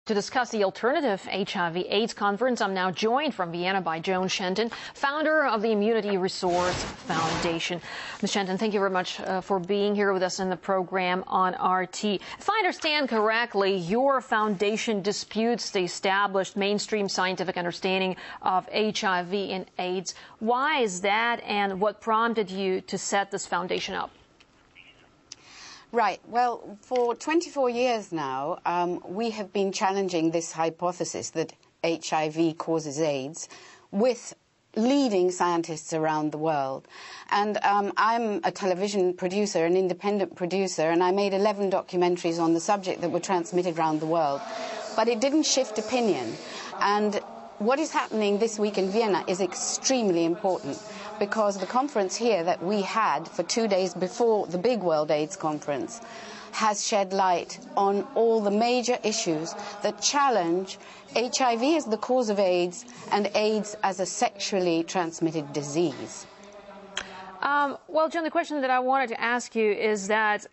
To discuss the alternative HIV/AIDS conference, I'm now joined from Vienna by Joan Shenton, founder of the Immunity Resource Foundation. Ms. Shenton, thank you very much for being here with us in the program on RT. If I understand correctly, your foundation disputes the established mainstream scientific understanding of HIV and AIDS. Why is that, and what prompted you to set this foundation up? Right. Well, for 24 years now, we have been challenging this hypothesis that HIV causes AIDS with leading scientists around the world. And I'm a television producer, an independent producer, and I made 11 documentaries on the subject that were transmitted around the world. But it didn't shift opinion. And what is happening this week in Vienna is extremely important, because the conference here that we had for 2 days before the big World AIDS Conference has shed light on all the major issues that challenge HIV as the cause of AIDS and AIDS as a sexually transmitted disease. Well, John, the question that I wanted to ask you is that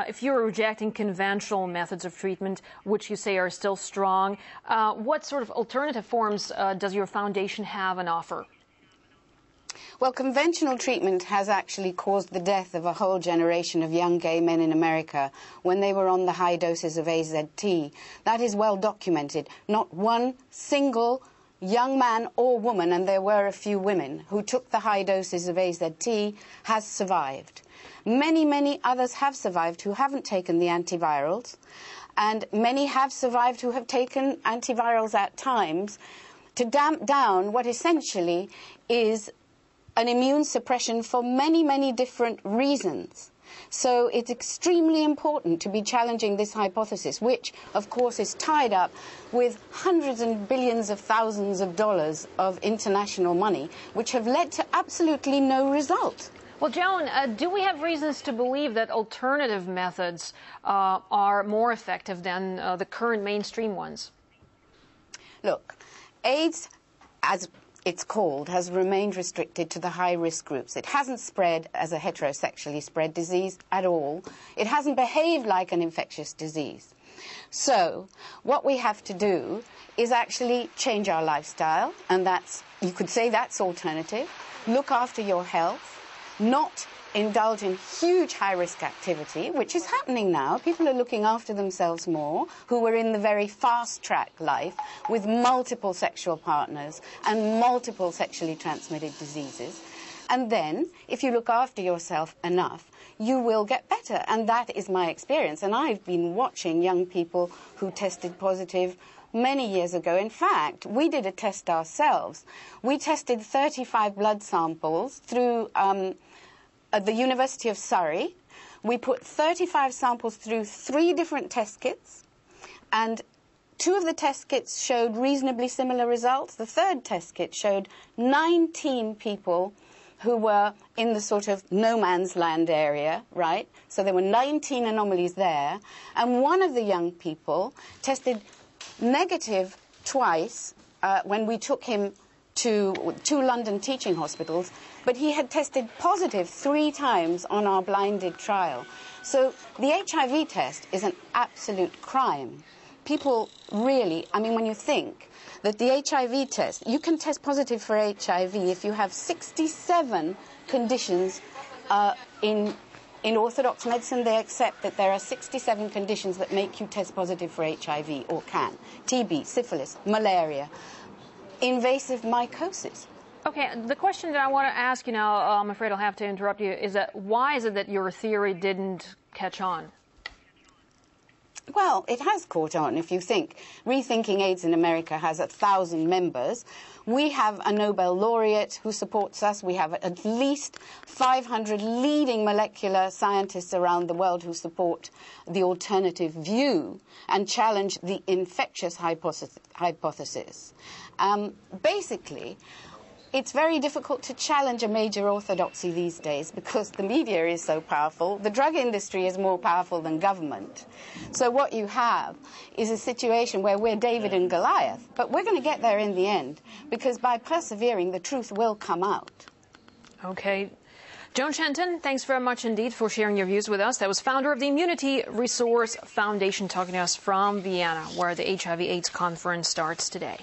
if you're rejecting conventional methods of treatment, which you say are still strong, what sort of alternative forms does your foundation have on offer? Well, conventional treatment has actually caused the death of a whole generation of young gay men in America when they were on the high doses of AZT. That is well documented. Not one single young man or woman, and there were a few women, who took the high doses of AZT has survived. Many, many others have survived who haven't taken the antivirals, and many have survived who have taken antivirals at times to damp down what essentially is an immune suppression for many, many different reasons. So it's extremely important to be challenging this hypothesis, which, of course, is tied up with hundreds and billions of thousands of dollars of international money, which have led to absolutely no result. Well, Joan, do we have reasons to believe that alternative methods are more effective than the current mainstream ones? Look, AIDS, as it's called, has remained restricted to the high-risk groups. It hasn't spread as a heterosexually spread disease at all. It hasn't behaved like an infectious disease. So what we have to do is actually change our lifestyle, and that's, you could say that's alternative. Look after your health, not indulge in huge high-risk activity, which is happening now. People are looking after themselves more, who were in the very fast-track life with multiple sexual partners and multiple sexually transmitted diseases. And then, if you look after yourself enough, you will get better. And that is my experience. And I've been watching young people who tested positive many years ago. In fact, we did a test ourselves. We tested 35 blood samples through at the University of Surrey. We put 35 samples through 3 different test kits, and 2 of the test kits showed reasonably similar results. The 3rd test kit showed 19 people who were in the sort of no man's land area, right? So there were 19 anomalies there, and one of the young people tested negative twice when we took him to 2 London teaching hospitals, but he had tested positive 3 times on our blinded trial. So the HIV test is an absolute crime. People really, I mean, when you think that the HIV test, you can test positive for HIV if you have 67 conditions in Orthodox medicine. They accept that there are 67 conditions that make you test positive for HIV, or can. TB, syphilis, malaria, invasive mycosis. Okay, the question that I want to ask you now, I'm afraid I'll have to interrupt you, is that why is it that your theory didn't catch on? Well, it has caught on. If you think, Rethinking AIDS in America has 1,000 members. We have a Nobel laureate who supports us. We have at least 500 leading molecular scientists around the world who support the alternative view and challenge the infectious hypothesis. Basically, it's very difficult to challenge a major orthodoxy these days because the media is so powerful. The drug industry is more powerful than government. So what you have is a situation where we're David and Goliath, but we're going to get there in the end, because by persevering, the truth will come out. Okay. Joan Shenton, thanks very much indeed for sharing your views with us. That was founder of the Immunity Resource Foundation talking to us from Vienna, where the HIV/AIDS conference starts today.